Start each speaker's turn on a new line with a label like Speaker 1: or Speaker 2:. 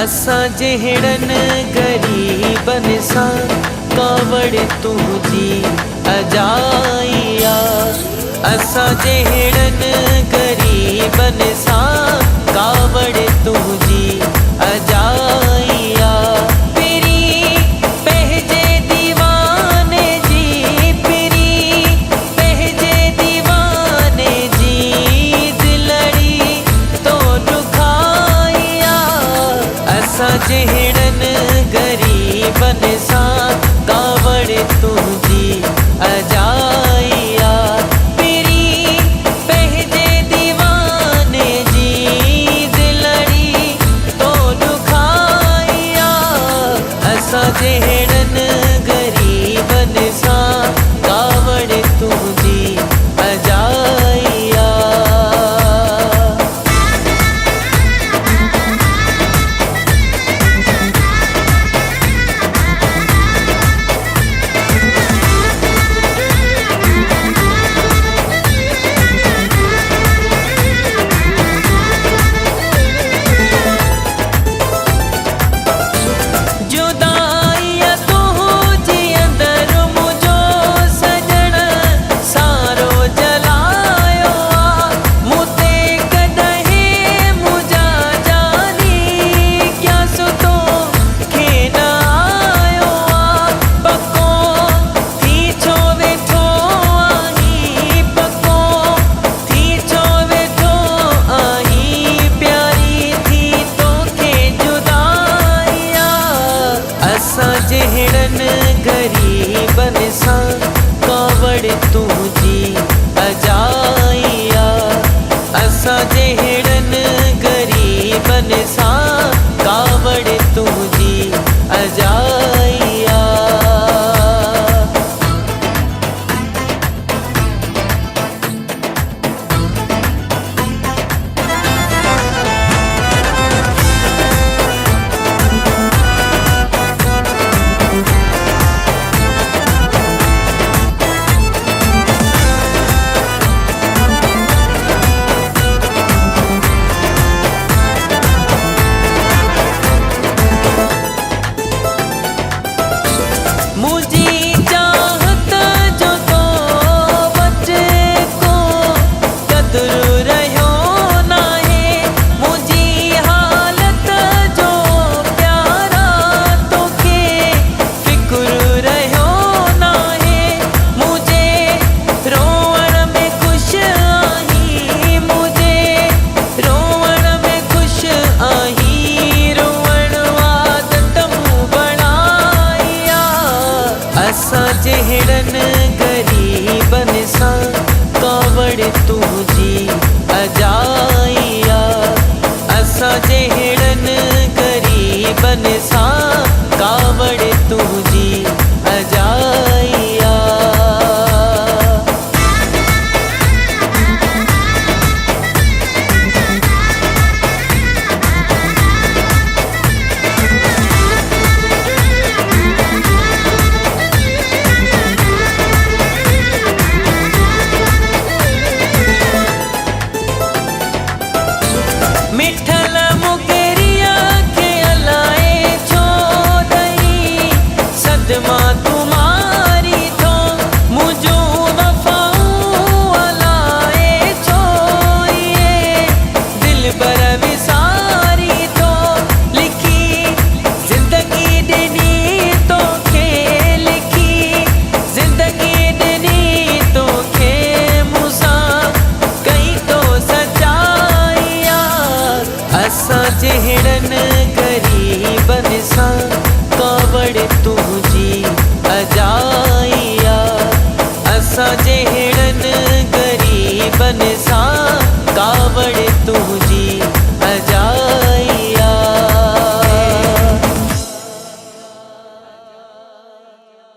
Speaker 1: असां जहिड़नि ग़रीबनि सां कावड़ तुंहिंजी अजाई आ। असां जहिड़नि ग़रीबनि सां कावड़ तुंहिंजी अजाई आ। जहिड़नि ग़रीबनि सां कावड़ तुंहिंजी अजाई आ। पीरी पंहिंजे दीवाने जी दिलड़ी तो दुखाई आ। असां जहिड़नि ग़रीबनि सां कावड़ तुंहिंजी अजाई आ। जहिड़नि ग़रीबनि सां कावड़ तुंहिंजी अजाई आ। असां जहिड़नि ग़रीबनि सां कावड़ तुंहिंजी अजाई आ। असां जहिड़नि ग़रीबनि सां कावड़ तुंहिंजी अजाई